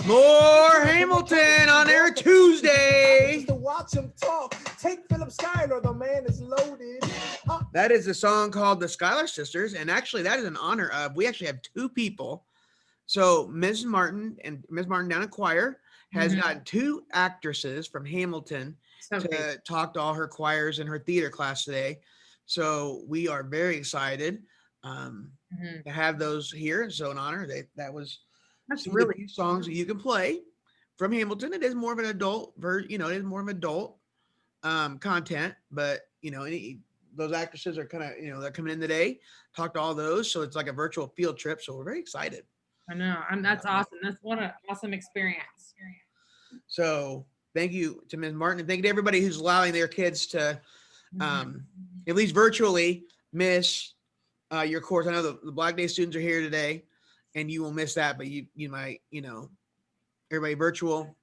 More Hamilton on Air Tuesday. To watch him talk, take Philip Schuyler, the man is loaded. That is a song called The Schuyler Sisters, and actually that is in honor of, we actually have two people. So Ms. Martin down at choir has gotten two actresses from Hamilton to talk to all her choirs in her theater class today. So we are very excited to have those here. So in honor, that's really few songs that you can play from Hamilton. It is more of an adult it is more of adult content, but those actresses are kind of, they're coming in today, talk to all those. So it's like a virtual field trip. So we're very excited. I know. And that's awesome. That's what an awesome experience. So thank you to Ms. Martin, and thank you to everybody who's allowing their kids to, at least virtually, miss your course. I know the Black Day students are here today, and you will miss that, but you might, everybody virtual,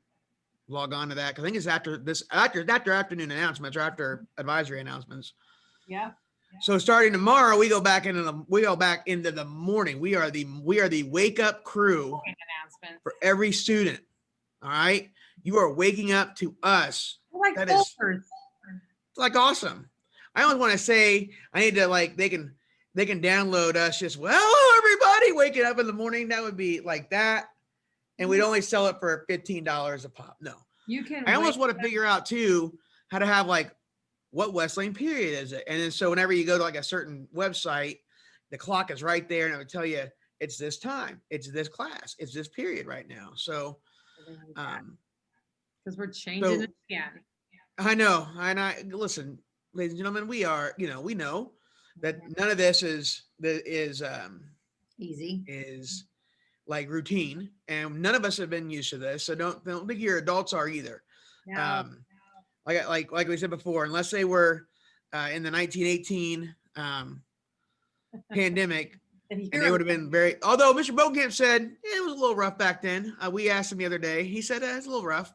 log on to that, because I think it's after afternoon announcements or after advisory announcements. Yeah. So starting tomorrow, we go back into the morning. We are the wake up crew for every student. All right, you are waking up to us. That is like awesome. I always want to say I need to they can download us. Just everybody waking up in the morning. That would be like that, and we'd only sell it for $15 a pop. No, you can. I almost want to figure out too how to have what Wesleyan period is it? And then so whenever you go to a certain website, the clock is right there and it would tell you it's this time, it's this class, it's this period right now. So because we're changing it again. I know. And listen, ladies and gentlemen, we know that none of this is easy, is like routine, and none of us have been used to this. So don't think your adults are either. No. Like we said before, unless they were in the 1918 pandemic, and they would have been although Mr. Bogenkamp said it was a little rough back then. We asked him the other day. He said it's a little rough.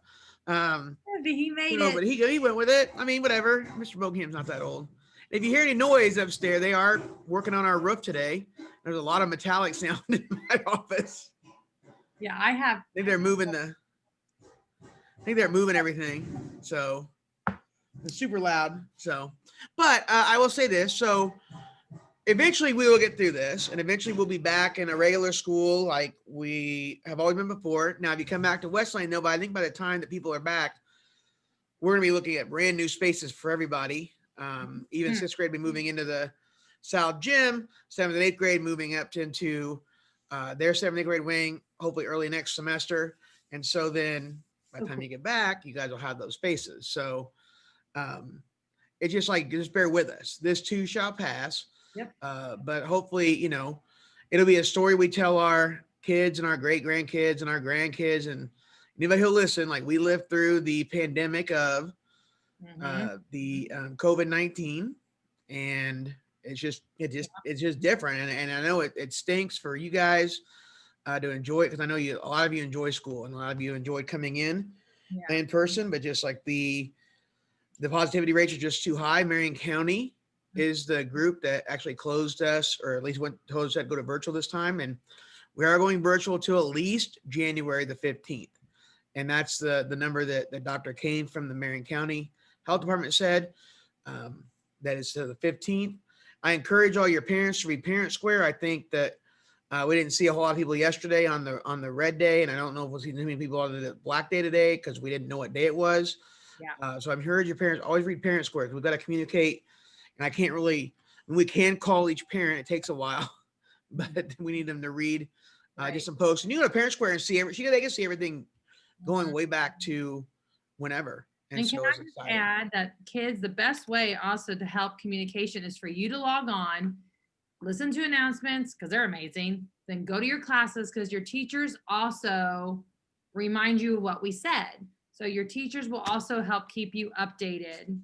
He made it. But he went with it. I mean, whatever. Mr. Bogenkamp's not that old. If you hear any noise upstairs, they are working on our roof today. There's a lot of metallic sound in my office. Yeah, I think they're moving everything. So it's super loud. So, but I will say this. So eventually we will get through this, and eventually we'll be back in a regular school like we have always been before. Now, if you come back to Wesleyan, though, but I think by the time that people are back, we're going to be looking at brand new spaces for everybody. Even sixth grade will be moving into the South Gym, 7th and 8th grade moving up into their 7th and 8th grade wing, hopefully early next semester. And so then by the time you get back, you guys will have those spaces. So it's just bear with us. This too shall pass. Yep. But hopefully, it'll be a story we tell our kids and our great grandkids and our grandkids and anybody who'll listen. Like we lived through the pandemic of the COVID-19, and it's just different. And I know it stinks for you guys to enjoy it, because I know a lot of you enjoy school and a lot of you enjoyed coming in person, but just like the positivity rates are just too high. Marion County is the group that actually closed us, or at least told us to go to virtual this time. And we are going virtual till at least January the 15th. And that's the number that Dr. Kane from the Marion County Health Department said, that is to the 15th. I encourage all your parents to read Parent Square. I think that we didn't see a whole lot of people yesterday on the red day. And I don't know if we'll see many people on the black day today, because we didn't know what day it was. Yeah. So I encourage your parents, always read Parent Square, because we've got to communicate. And I can't really, we can call each parent. It takes a while, but we need them to read just some posts. And you go to Parent Square and see they can see everything going way back to whenever. And can I just add that kids, the best way also to help communication is for you to log on, listen to announcements because they're amazing, then go to your classes because your teachers also remind you of what we said. So your teachers will also help keep you updated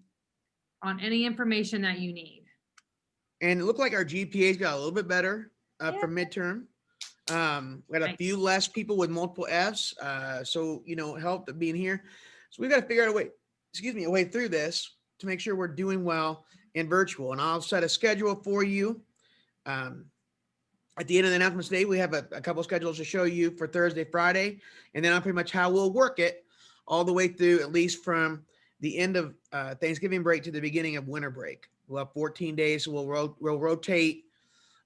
on any information that you need. And it looked like our GPA's got a little bit better for midterm. We had a few less people with multiple Fs. So, it helped being here. So we've got to figure out a way through this to make sure we're doing well in virtual. And I'll set a schedule for you At the end of the announcements today, we have a couple schedules to show you for Thursday, Friday, and then on pretty much how we'll work it all the way through, at least from the end of Thanksgiving break to the beginning of winter break. We'll have 14 days. So we'll rotate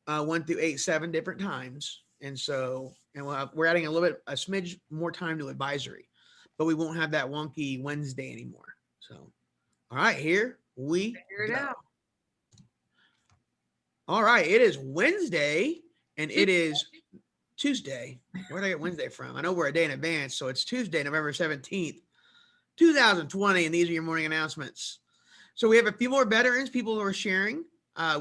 1 through 8, 7 different times. And so, and we're adding a smidge more time to advisory, but we won't have that wonky Wednesday anymore. So, all right, here we Figure it go. out. All right, it is Wednesday and it is Tuesday. Where did I get Wednesday from? I know we're a day in advance, so it's Tuesday, November 17th, 2020, and these are your morning announcements. So we have a few more veterans, people who are sharing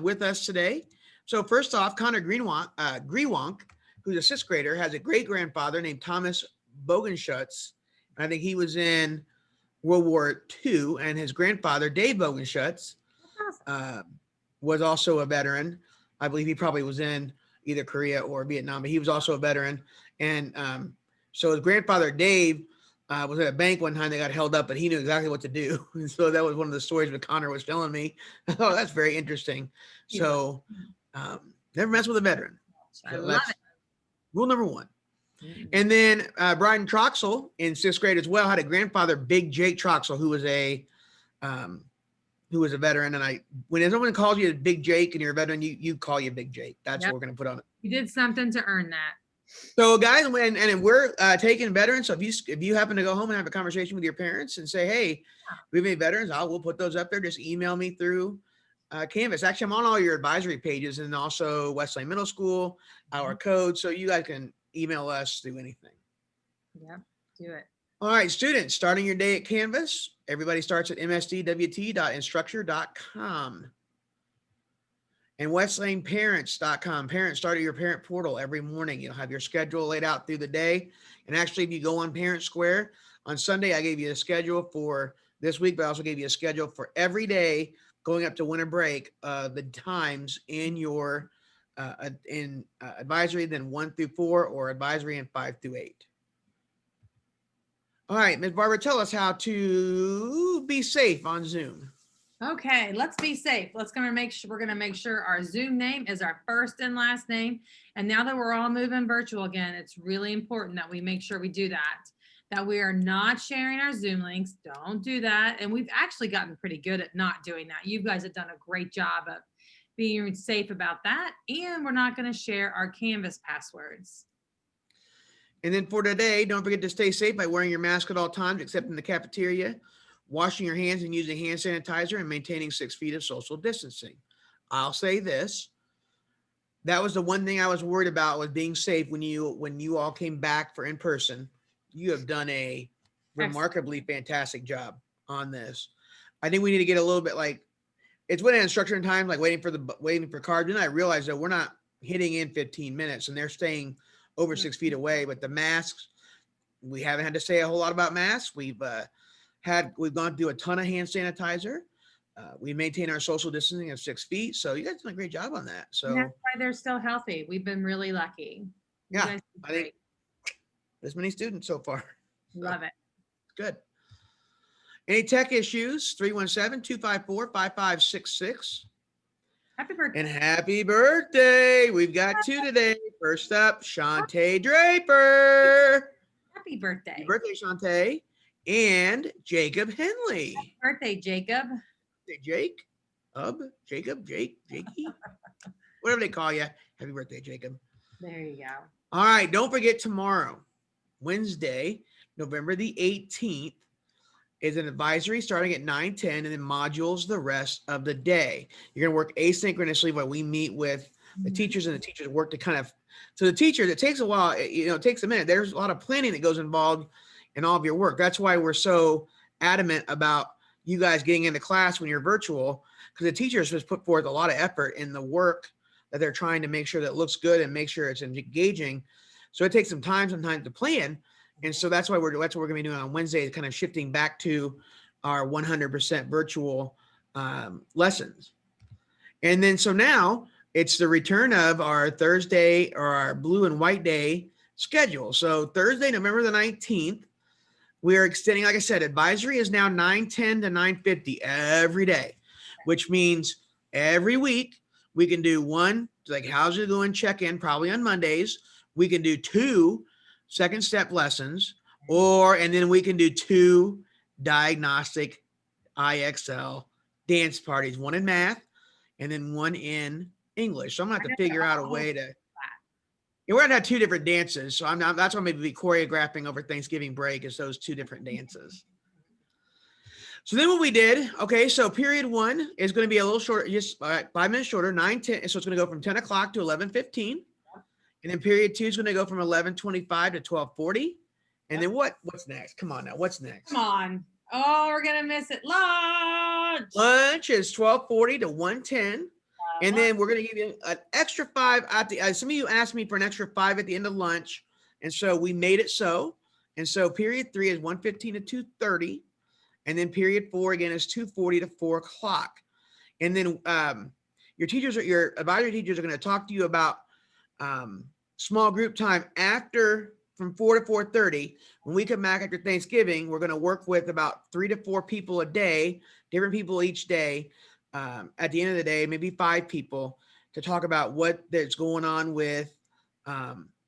with us today. So first off, Connor Grewonk, who's a sixth grader, has a great-grandfather named Thomas Bogenschutz. I think he was in World War II, and his grandfather, Dave Bogenschutz, was also a veteran. I believe he probably was in either Korea or Vietnam, but he was also a veteran. And so his grandfather, Dave, was at a bank one time. They got held up, but he knew exactly what to do. And so that was one of the stories that Connor was telling me. Oh, that's very interesting. So never mess with a veteran. I So love that's it. rule number one. Mhm. And then Brian Troxel in sixth grade as well had a grandfather, Big Jake Troxel, who was a veteran. And when someone calls you Big Jake and you're a veteran, you call you Big Jake. That's what we're going to put on it. You did something to earn that. So guys, and we're taking veterans. So if you happen to go home and have a conversation with your parents and say, hey, we have any veterans, we'll put those up there. Just email me through Canvas. Actually, I'm on all your advisory pages and also Westlake Middle School, our code. So you guys can email us through anything. Yep, do it. All right, students, starting your day at Canvas. Everybody starts at msdwt.instructure.com. And westlaneparents.com. Parents, start at your parent portal every morning. You'll have your schedule laid out through the day. And actually, if you go on Parent Square, on Sunday, I gave you a schedule for this week, but I also gave you a schedule for every day going up to winter break, the times in your advisory, then 1 through 4, or advisory in 5 through 8. All right, Ms. Barbara, tell us how to be safe on Zoom. Okay, let's be safe. We're gonna make sure our Zoom name is our first and last name. And now that we're all moving virtual again, it's really important that we make sure we do that we are not sharing our Zoom links. Don't do that. And we've actually gotten pretty good at not doing that. You guys have done a great job of being safe about that. And we're not gonna share our Canvas passwords. And then for today, don't forget to stay safe by wearing your mask at all times, except in the cafeteria, washing your hands and using hand sanitizer, and maintaining 6 feet of social distancing. I'll say this. That was the one thing I was worried about, was being safe when you all came back for in person. You have done a remarkably fantastic job on this. I think we need to get a little bit it's when instruction time, like waiting for cards. And I realized that we're not hitting in 15 minutes and they're staying over 6 feet away, but the masks, we haven't had to say a whole lot about masks. We've gone through a ton of hand sanitizer. We maintain our social distancing of 6 feet. So you guys done a great job on that. So And that's why they're still healthy. We've been really lucky. You yeah, guys did I think great. this many students so far. Love it. Good. Any tech issues? 317-254-5566. Happy birthday. And happy birthday. We've got 2 today. First up, Shantae Draper. Happy birthday. Happy birthday, Shantae. And Jacob Henley. Birthday, Jacob. Hey, Jake, Jacob, Jakey, whatever they call you. Happy birthday, Jacob. There you go. All right, don't forget tomorrow, Wednesday, November the 18th, is an advisory starting at 9:10 and then modules the rest of the day. You're gonna work asynchronously while we meet with the teachers, and the teachers work to so the teachers, it takes a while, it takes a minute. There's a lot of planning that goes involved in all of your work. That's why we're so adamant about you guys getting into class when you're virtual, because the teachers just put forth a lot of effort in the work that they're trying to make sure that it looks good and make sure it's engaging. So it takes some time sometimes to plan. And so that's what we're going to be doing on Wednesday, kind of shifting back to our 100% virtual lessons. And then so now it's the return of our Thursday, or our blue and white day schedule. So Thursday, November the 19th, we are extending, like I said, advisory is now 9:10 to 9:50 every day, which means every week we can do 1 like, how's it going? Check in probably on Mondays. We can do 2 second step lessons, and then we can do 2 diagnostic IXL dance parties, 1 in math and then 1 in English. So I'm gonna have to figure out a way to, we're gonna have 2 different dances. So that's why I'm maybe be choreographing over Thanksgiving break is those 2 different dances. So then what we did, okay, so period 1 is going to be a little shorter, just 5 minutes shorter, 9:10. So it's going to go from 10 o'clock to 11:15. And then period 2 is going to go from 11:25 to 12:40. And then what's next? Come on now, what's next? Come on. Oh, we're going to miss it. Lunch. Lunch is 12:40 to 1:10. And then we're going to give you an extra 5 at the, some of you asked me for an extra 5 at the end of lunch. And so we made it so. And so period 3 is 1:15 to 2:30. And then period 4 again is 2:40 to 4 o'clock. And then your advisory teachers are going to talk to you about small group time after from 4 to 4:30. When we come back after Thanksgiving, we're going to work with about 3 to 4 people a day, different people each day. At the end of the day, maybe 5 people to talk about what that's going on with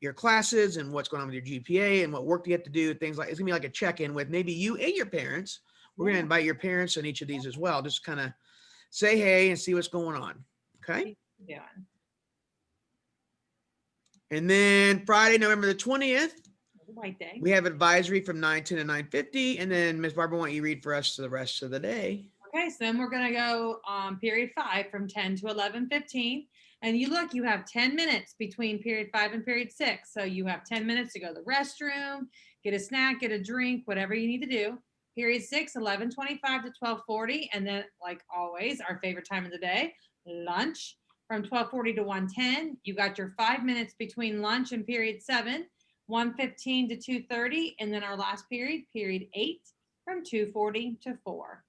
your classes and what's going on with your GPA and what work you have to do. Things like, it's gonna be like a check-in with maybe you and your parents. We're going to invite your parents on each of these as well. Just kind of say hey and see what's going on. Okay. Yeah. And then Friday, November the 20th, White day. we have advisory from 9:10 to 9:50. And then Ms. Barbara, why don't you read for us the rest of the day? Okay, so then we're going to go period 5 from 10 to 11:15. And you have 10 minutes between period 5 and period 6. So you have 10 minutes to go to the restroom, get a snack, get a drink, whatever you need to do. Period 6, 11:25 to 12:40. And then, like always, our favorite time of the day, lunch from 12:40 to 1:10. You got your 5 minutes between lunch and period 7, 1:15 to 2:30. And then our last period, period 8, from 2:40 to 4.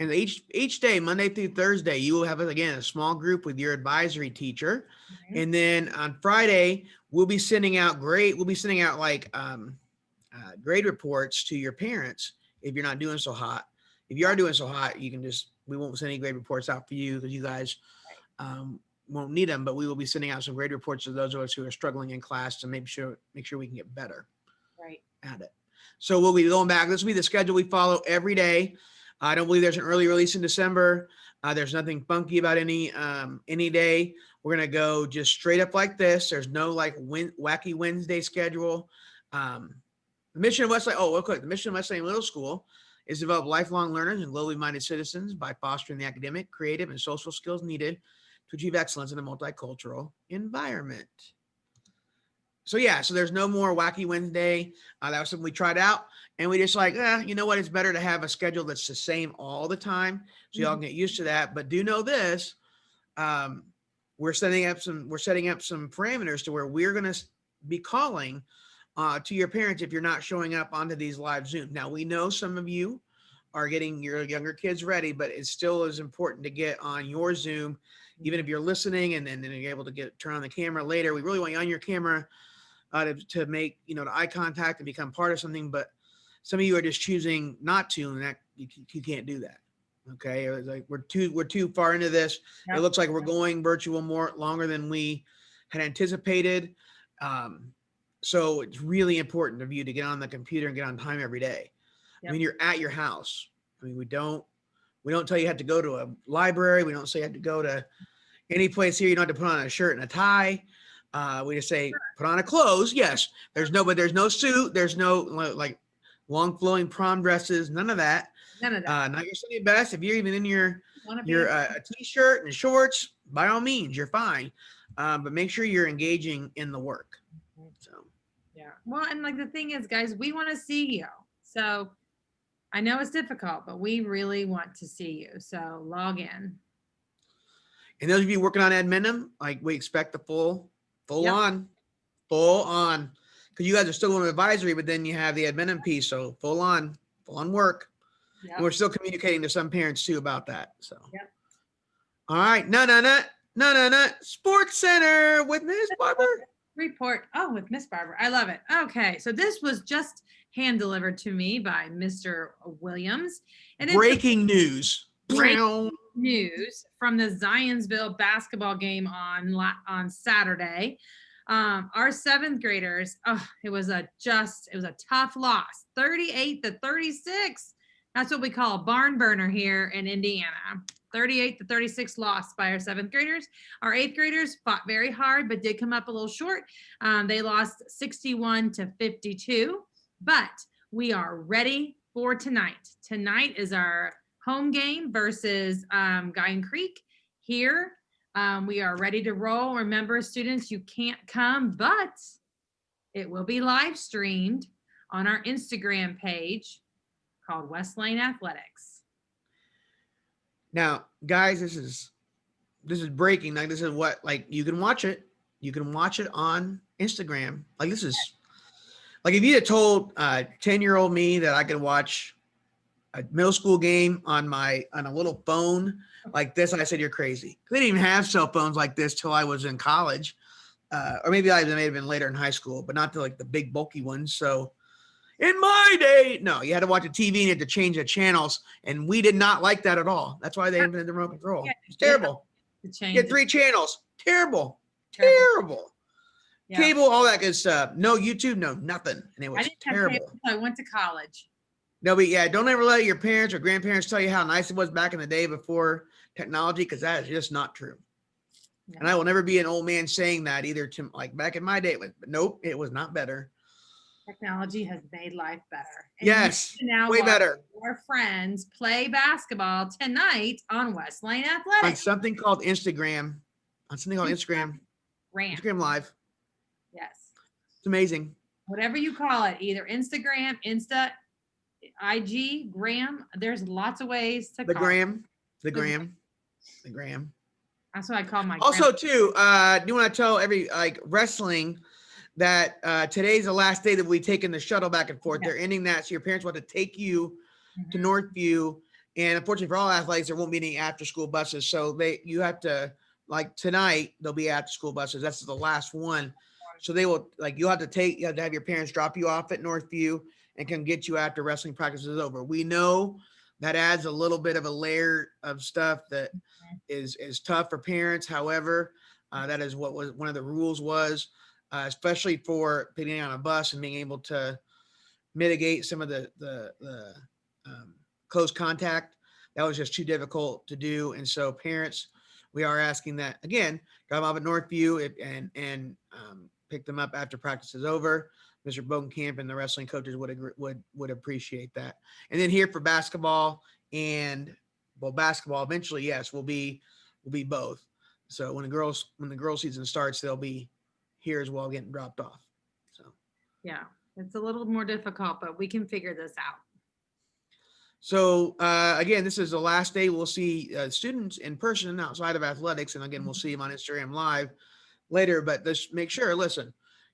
And each day, Monday through Thursday, you will have, again, a small group with your advisory teacher. Mm-hmm. And then on Friday, we'll be sending out grade reports to your parents if you're not doing so hot. If you are doing so hot, we won't send any grade reports out for you because you guys won't need them, but we will be sending out some grade reports to those of us who are struggling in class to make sure we can get better at it. So we'll be going back. This will be the schedule we follow every day. I don't believe there's an early release in December. There's nothing funky about any day. We're going to go just straight up like this. There's no wacky Wednesday schedule. The mission of Westlake, the mission of Westlake Middle School is to develop lifelong learners and globally minded citizens by fostering the academic, creative, and social skills needed to achieve excellence in a multicultural environment. So there's no more wacky Wednesday. That was something we tried out, and we just you know what? It's better to have a schedule that's the same all the time, so y'all can get used to that. But do know this: we're setting up some parameters to where we're going to be calling to your parents if you're not showing up onto these live Zooms. Now we know some of you are getting your younger kids ready, but it still is important to get on your Zoom, even if you're listening and then you're able to turn on the camera later. We really want you on your camera. To make the eye contact and become part of something, but some of you are just choosing not to, and that you can't do that. Okay, it's like we're too far into this. Yep. It looks like we're going virtual longer than we had anticipated. So it's really important of you to get on the computer and get on time every day. Yep. I mean, you're at your house. I mean, we don't tell you have to go to a library. We don't say you have to go to any place here. You don't have to put on a shirt and a tie. We just say, put on a clothes. Yes. There's no suit. There's no long flowing prom dresses. None of that. Not your Sunday best. If you're even in your t-shirt and shorts, by all means, you're fine. But make sure you're engaging in the work. So, yeah. Well, and the thing is, guys, we want to see you. So I know it's difficult, but we really want to see you. So log in. And those of you working on admin, we expect the full on, because you guys are still going to advisory, but then you have the admin piece. So full on work. Yep. And we're still communicating to some parents too about that. So, All right. No. Sports Center with Miss Barbara. Report. Oh, with Miss Barbara. I love it. Okay. So this was just hand delivered to me by Mr. Williams. And breaking news. news from the Zionsville basketball game on Saturday. Our seventh graders, it was a tough loss, 38-36. That's what we call a barn burner here in Indiana. 38-36 loss by our seventh graders. Our eighth graders fought very hard, but did come up a little short. They lost 61-52, but we are ready for tonight. Tonight is our home game versus Guyan Creek here. We are ready to roll. Remember, students, you can't come, but it will be live streamed on our Instagram page called West Lane Athletics. Now, guys, this is breaking. Like, this is what, like, you can watch it. You can watch it on Instagram. Like, this is like, if you had told 10-year-old me that I could watch a middle school game on a little phone like this, I said, you're crazy. They didn't even have cell phones like this till I was in college. Or maybe I may have been later in high school, but not the big bulky ones. So in my day, no, you had to watch a TV and you had to change the channels. And we did not like that at all. That's why they invented the remote control. It's terrible. You had 3 channels. Terrible. Yeah. Cable, all that good stuff. No YouTube, no nothing. And it was terrible. I went to college. No, but yeah, don't ever let your parents or grandparents tell you how nice it was back in the day before technology, because that is just not true. Yeah. And I will never be an old man saying that either, to like back in my day. But nope, it was not better. Technology has made life better. And yes, now way better. Our friends play basketball tonight on West Lane Athletics. On something called Instagram. Instagram Live. Yes. It's amazing. Whatever you call it, either Instagram, Insta, IG, Gram. There's lots of ways to the call Gram. it. The Gram. That's what I call my also too, do you want to tell wrestling that today's the last day that we taking the shuttle back and forth. They're ending that, so your parents want to take you to Northview, and unfortunately for all athletes, there won't be any after school buses, so you have to, like, tonight there'll be after school buses. That's the last one, so they will, like, you have to have your parents drop you off at Northview and can get you after wrestling practice is over. We know that adds a little bit of a layer of stuff that is tough for parents. However, that is what was one of the rules was, especially for getting on a bus and being able to mitigate some of the close contact. That was just too difficult to do. And so parents, we are asking that, again, drop them off at Northview and pick them up after practice is over. Mr. Bogenkamp and the wrestling coaches would appreciate that. And then here for basketball basketball eventually, yes, will be both. So when the girls season starts, they'll be here as well, getting dropped off. So yeah, it's a little more difficult, but we can figure this out. So again, this is the last day we'll see students in person outside of athletics, and again, we'll see them on Instagram Live later. But just make sure, listen,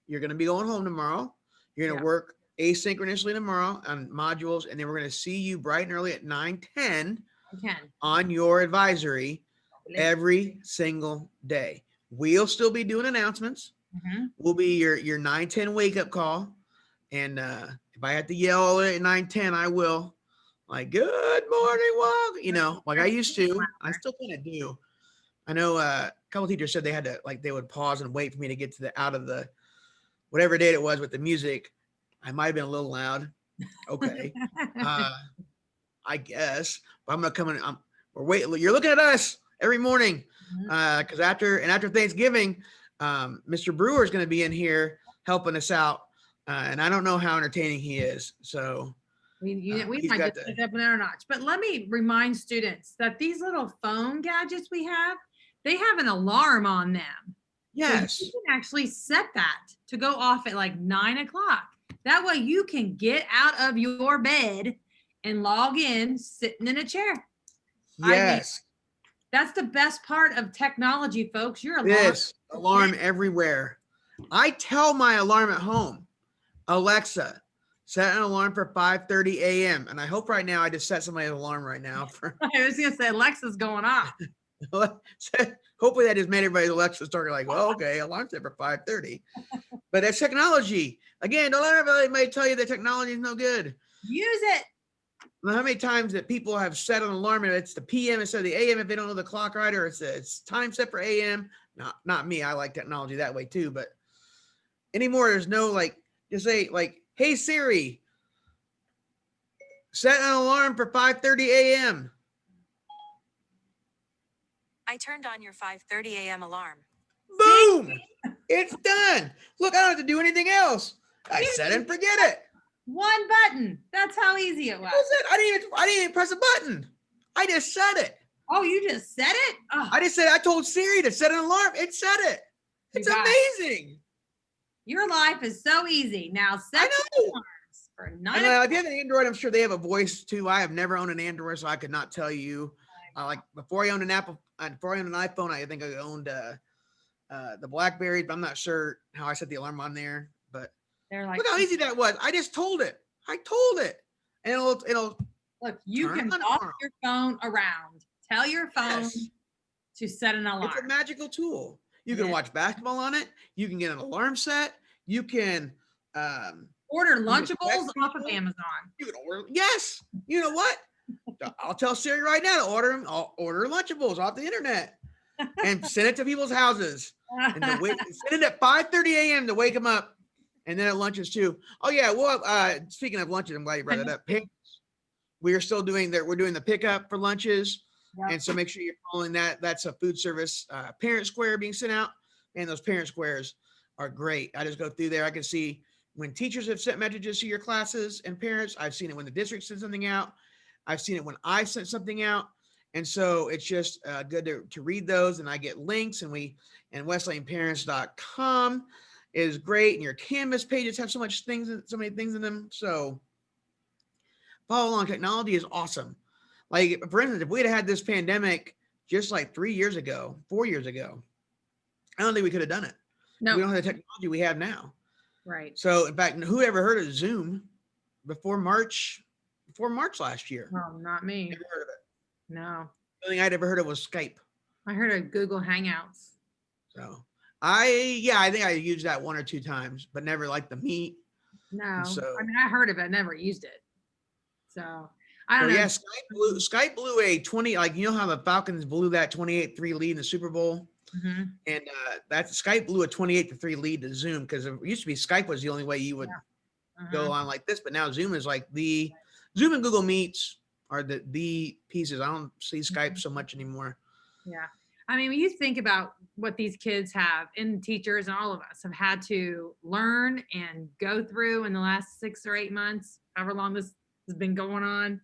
you're going to be going home tomorrow. You're going to work asynchronously tomorrow on modules, and then we're going to see you bright and early at 9:10 on your advisory every single day. We'll still be doing announcements. We'll be your 9:10 wake up call, and if I have to yell at 9:10, I will. Like, good morning, walk. Like I used to. I still kind of do. I know a couple of teachers said they had to, like, they would pause and wait for me to get to out of the whatever date it was with the music. I might have been a little loud. Okay. I guess, but I'm going to come in. We're waiting. You're looking at us every morning. Cause after Thanksgiving, Mr. Brewer is going to be in here helping us out. And I don't know how entertaining he is. So we might just pick up another notch, but let me remind students that these little phone gadgets we have, they have an alarm on them. Yes. So you can actually set that to go off at like 9 o'clock. That way you can get out of your bed and log in sitting in a chair. Yes. That's the best part of technology, folks. Your alarm everywhere. I tell my alarm at home, Alexa, set an alarm for 5:30 a.m. And I hope right now I just set somebody's alarm right now. I was going to say Alexa's going off. Hopefully that just made everybody's Alexa start like, well, okay, alarm set for 5:30. But that's technology. Again, don't let everybody tell you that technology is no good. Use it. know how many times that people have set an alarm and it's the PM instead of the AM if they don't know the clock right, or it's time set for AM. Not me. I like technology that way too, but anymore, there's no like, just say like, hey Siri, set an alarm for 5:30 a.m. I turned on your 5:30 a.m. alarm. Boom! It's done. Look, I don't have to do anything else. I set it and forget it. One button. That's how easy it was. That was it. I didn't even press a button. I just said it. Oh, you just said it? Oh, I just said, I told Siri to set an alarm. It said it. You It's got it. amazing. your life is so easy. Now set I your know. alarms for I 9 know. If you have an Android, I'm sure they have a voice too. I have never owned an Android, so I could not tell you. Like before I owned an Apple, before I owned an iPhone, I think I owned the BlackBerry, but I'm not sure how I set the alarm on there. But They're like, look how easy that was. I just told it. I told it, and it'll look, you turn can on walk tomorrow. your phone around. Tell your phone Yes. to set an alarm. It's a magical tool. You can Yeah. watch basketball on it. You can get an alarm set. You can Order can Lunchables text off of people. Amazon. you can order. Yes. You know what? I'll tell Siri right now to order them. I'll order Lunchables off the internet and send it to people's houses. And to wait, send it at 5:30 a.m. to wake them up. And then at lunches too. Oh yeah. Well, speaking of lunches, I'm glad you brought that up. We are still doing that. We're doing the pickup for lunches. Yep. And so make sure you're following that. That's a food service parent square being sent out. And those parent squares are great. I just go through there. I can see when teachers have sent messages to your classes and parents. I've seen it when the district sent something out. I've seen it when I sent something out. And so it's just good to read those. And I get links, and westlaneparents.com is great. And your Canvas pages have so many things in them. So follow along. Technology is awesome. Like, for instance, if we'd had this pandemic just like 4 years ago, I don't think we could have done it. No, We don't have the technology we have now. right. So in fact, who ever heard of Zoom before March last year? No, not me. Never heard of it. No, The only thing I'd ever heard of was Skype. I heard of Google Hangouts. So I think I used that 1 or 2 times, but never like the Meet. No, So- I mean, I heard of it, never used it. So I don't know. Yeah, Skype blew a 20, like, you know how the Falcons blew that 28-3 lead in the Super Bowl? Mhm. And that Skype blew a 28-3 lead to Zoom, because it used to be Skype was the only way you would go Uh-huh. on like this, but now Zoom is like Zoom and Google Meets are the pieces. I don't see Skype so much anymore. Yeah. I mean, when you think about what these kids have, and teachers and all of us have had to learn and go through in the last 6 or 8 months, however long this has been going on,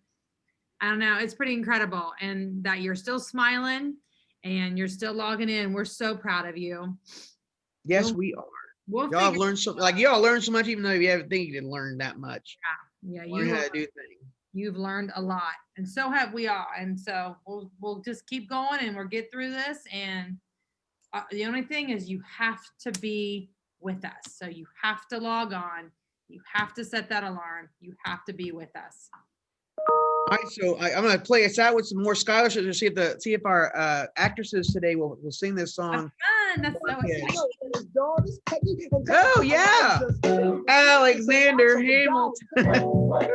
I don't know. It's pretty incredible. And that you're still smiling and you're still logging in. We're so proud of you. Yes, Well, we are. We'll Y'all have figure- learned something. Like, y'all learned so much, even though you haven't think you didn't learn that much. yeah, Learn how to do things. you've learned a lot, and so have we all. And so we'll just keep going, and we'll get through this. And the only thing is, you have to be with us. So you have to log on. You have to set that alarm. You have to be with us. All right, so I'm gonna play us out with some more scholarships and see if our actresses today will sing this song. Fun. That's so Okay. exciting. Oh, yeah. Alexander Hamilton. Hamilton.